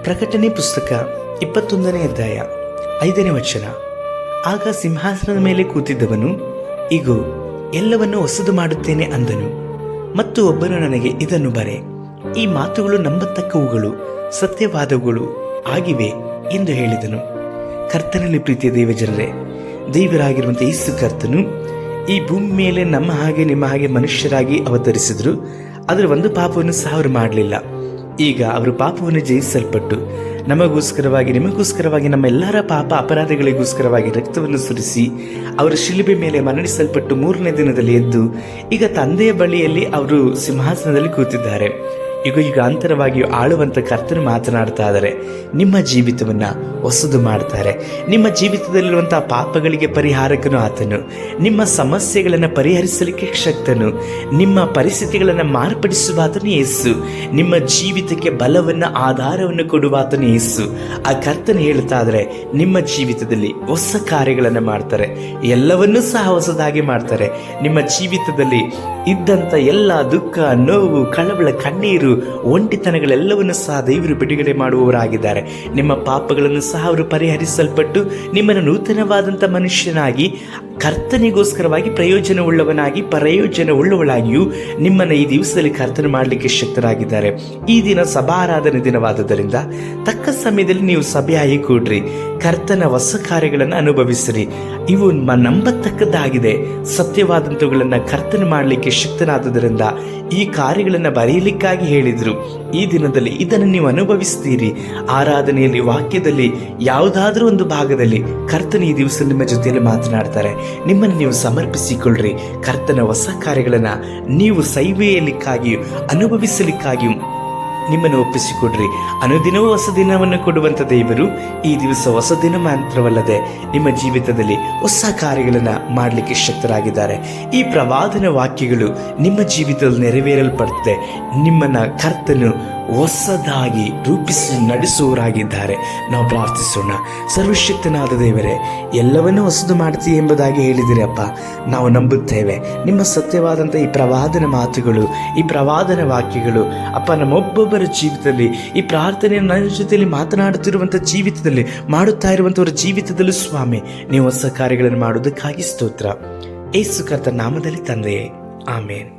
ಪ್ರಕಟಣೆ ಪುಸ್ತಕ 21ನೇ ಅಧ್ಯಾಯ 5ನೇ ವಚನ. ಆಗ ಸಿಂಹಾಸನದ ಮೇಲೆ ಕೂತಿದ್ದವನು, ಇಗೋ, ಎಲ್ಲವನ್ನು ಹೊಸದು ಮಾಡುತ್ತೇನೆ ಅಂದನು. ಮತ್ತು ಒಬ್ಬನು ನನಗೆ, ಇದನ್ನು ಬರೆ, ಈ ಮಾತುಗಳು ನಂಬತಕ್ಕವುಗಳು, ಸತ್ಯವಾದವುಗಳು ಆಗಿವೆ ಎಂದು ಹೇಳಿದನು. ಕರ್ತನಲ್ಲಿ ಪ್ರೀತಿಯ ದೇವಜನರೇ, ದೇವರಾಗಿರುವಂಥ ಯೇಸು ಕರ್ತನು ಈ ಭೂಮಿ ಮೇಲೆ ನಮ್ಮ ಹಾಗೆ ನಿಮ್ಮ ಹಾಗೆ ಮನುಷ್ಯರಾಗಿ ಅವತರಿಸಿದ್ರು. ಅದರ ಒಂದು ಪಾಪವನ್ನು ಸಹ ಅವರು ಮಾಡಲಿಲ್ಲ. ಈಗ ಅವರು ಪಾಪವನ್ನು ಜಯಿಸಲ್ಪಟ್ಟು ನಮಗೋಸ್ಕರವಾಗಿ, ನಿಮಗೋಸ್ಕರವಾಗಿ, ನಮ್ಮ ಎಲ್ಲರ ಪಾಪ ಅಪರಾಧಗಳಿಗೋಸ್ಕರವಾಗಿ ರಕ್ತವನ್ನು ಸುರಿಸಿ ಅವರು ಶಿಲುಬೆ ಮೇಲೆ ಮರಣಿಸಲ್ಪಟ್ಟು 3ನೇ ದಿನದಲ್ಲಿ ಎದ್ದು ಈಗ ತಂದೆಯ ಬಳಿಯಲ್ಲಿ ಅವರು ಸಿಂಹಾಸನದಲ್ಲಿ ಕೂತಿದ್ದಾರೆ. ಈಗ ಅಂತರವಾಗಿ ಆಳುವಂಥ ಕರ್ತನು ಮಾತನಾಡ್ತಾ ಇದ್ದಾರೆ. ನಿಮ್ಮ ಜೀವಿತವನ್ನು ಹೊಸದು ಮಾಡ್ತಾರೆ. ನಿಮ್ಮ ಜೀವಿತದಲ್ಲಿರುವಂತಹ ಪಾಪಗಳಿಗೆ ಪರಿಹಾರಕನು ಆತನು. ನಿಮ್ಮ ಸಮಸ್ಯೆಗಳನ್ನು ಪರಿಹರಿಸಲಿಕ್ಕೆ ಶಕ್ತನು. ನಿಮ್ಮ ಪರಿಸ್ಥಿತಿಗಳನ್ನು ಮಾರ್ಪಡಿಸುವ ಆತನು ಯೇಸು. ನಿಮ್ಮ ಜೀವಿತಕ್ಕೆ ಬಲವನ್ನು, ಆಧಾರವನ್ನು ಕೊಡುವ ಆತನು ಯೇಸು. ಆ ಕರ್ತನು ಹೇಳ್ತಾ ಇದ್ದಾರೆ, ನಿಮ್ಮ ಜೀವಿತದಲ್ಲಿ ಹೊಸ ಕಾರ್ಯಗಳನ್ನು ಮಾಡ್ತಾರೆ. ಎಲ್ಲವನ್ನೂ ಸಹ ಹೊಸದಾಗಿ ಮಾಡ್ತಾರೆ. ನಿಮ್ಮ ಜೀವಿತದಲ್ಲಿ ಇದ್ದಂಥ ಎಲ್ಲ ದುಃಖ, ನೋವು, ಕಳವಳ, ಕಣ್ಣೀರು, ಒಂಟಿತನಗಳೆಲ್ಲವನ್ನು ಸಹ ದೇವರು ಬಿಡುಗಡೆ ಮಾಡುವವರಾಗಿದ್ದಾರೆ. ನಿಮ್ಮ ಪಾಪಗಳನ್ನು ಸಹ ಅವರು ಪರಿಹರಿಸಲ್ಪಟ್ಟು ನಿಮ್ಮನ್ನು ನೂತನವಾದಂಥ ಮನುಷ್ಯನಾಗಿ, ಕರ್ತನಿಗೋಸ್ಕರವಾಗಿ ಪ್ರಯೋಜನವುಳ್ಳವಳಾಗಿಯೂ ನಿಮ್ಮನ್ನು ಈ ದಿವಸದಲ್ಲಿ ಕರ್ತನ ಮಾಡಲಿಕ್ಕೆ ಶಕ್ತರಾಗಿದ್ದಾರೆ. ಈ ದಿನ ಸಭಾರಾಧನೆ ದಿನವಾದ್ದರಿಂದ ತಕ್ಕ ಸಮಯದಲ್ಲಿ ನೀವು ಸಭೆಯಾಗಿ ಕೂಡ್ರಿ, ಕರ್ತನ ಹೊಸ ಕಾರ್ಯಗಳನ್ನು ಅನುಭವಿಸಿರಿ. ಇವು ನಂಬತಕ್ಕದ್ದಾಗಿದೆ, ಸತ್ಯವಾದಂಥವುಗಳನ್ನು ಕರ್ತನ ಮಾಡಲಿಕ್ಕೆ ಶಕ್ತನಾದುದರಿಂದ ಈ ಕಾರ್ಯಗಳನ್ನು ಬರೆಯಲಿಕ್ಕಾಗಿ ಹೇಳಿದರು. ಈ ದಿನದಲ್ಲಿ ಇದನ್ನು ನೀವು ಅನುಭವಿಸ್ತೀರಿ. ಆರಾಧನೆಯಲ್ಲಿ, ವಾಕ್ಯದಲ್ಲಿ, ಯಾವುದಾದ್ರೂ ಒಂದು ಭಾಗದಲ್ಲಿ ಕರ್ತನ ಈ ದಿವಸ ನಿಮ್ಮ ಜೊತೆಯಲ್ಲಿ ಮಾತನಾಡ್ತಾರೆ. ನಿಮ್ಮನ್ನು ನೀವು ಸಮರ್ಪಿಸಿಕೊಳ್ಳ್ರಿ. ಕರ್ತನ ಹೊಸ ಕಾರ್ಯಗಳನ್ನು ನೀವು ಸೈವೆಯಲಿಕ್ಕಾಗಿಯೂ ಅನುಭವಿಸಲಿಕ್ಕಾಗಿಯೂ ನಿಮ್ಮನ್ನು ಒಪ್ಪಿಸಿಕೊಡ್ರಿ. ಅನುದಿನವೂ ಹೊಸ ದಿನವನ್ನು ಕೊಡುವಂಥ ದೇವರು ಈ ದಿವಸ ಹೊಸ ದಿನ ಮಾತ್ರವಲ್ಲದೆ ನಿಮ್ಮ ಜೀವಿತದಲ್ಲಿ ಹೊಸ ಕಾರ್ಯಗಳನ್ನು ಮಾಡಲಿಕ್ಕೆ ಶಕ್ತರಾಗಿದ್ದಾರೆ. ಈ ಪ್ರವಾದನ ವಾಕ್ಯಗಳು ನಿಮ್ಮ ಜೀವಿತದಲ್ಲಿ ನೆರವೇರಲ್ಪಡುತ್ತೆ. ನಿಮ್ಮನ್ನು ಕರ್ತನು ಹೊಸದಾಗಿ ರೂಪಿಸಿ ನಡೆಸುವವರಾಗಿದ್ದಾರೆ. ನಾವು ಪ್ರಾರ್ಥಿಸೋಣ. ಸರ್ವಶಕ್ತನಾದ ದೇವರೇ, ಎಲ್ಲವನ್ನೂ ಹೊಸದು ಮಾಡ್ತೀವಿ ಎಂಬುದಾಗಿ ಹೇಳಿದಿರಿ ಅಪ್ಪ. ನಾವು ನಂಬುತ್ತೇವೆ ನಿಮ್ಮ ಸತ್ಯವಾದಂಥ ಈ ಪ್ರವಾದನ ಮಾತುಗಳು, ಈ ಪ್ರವಾದನ ವಾಕ್ಯಗಳು ಅಪ್ಪ, ನಮ್ಮೊಬ್ಬೊಬ್ಬರ ಜೀವಿತದಲ್ಲಿ, ಈ ಪ್ರಾರ್ಥನೆಯನ್ನು ನನ್ನ ಜೊತೆಯಲ್ಲಿ ಮಾತನಾಡುತ್ತಿರುವಂಥ ಜೀವಿತದಲ್ಲಿ, ಮಾಡುತ್ತಾ ಇರುವಂಥವರ ಜೀವಿತದಲ್ಲೂ ಸ್ವಾಮಿ ನೀವು ಹೊಸ ಕಾರ್ಯಗಳನ್ನು ಮಾಡುವುದಕ್ಕಾಗಿ ಸ್ತೋತ್ರ. ಯೇಸು ಕರ್ತನ ನಾಮದಲ್ಲಿ ತಂದೆಯೇ, ಆಮೇನ್.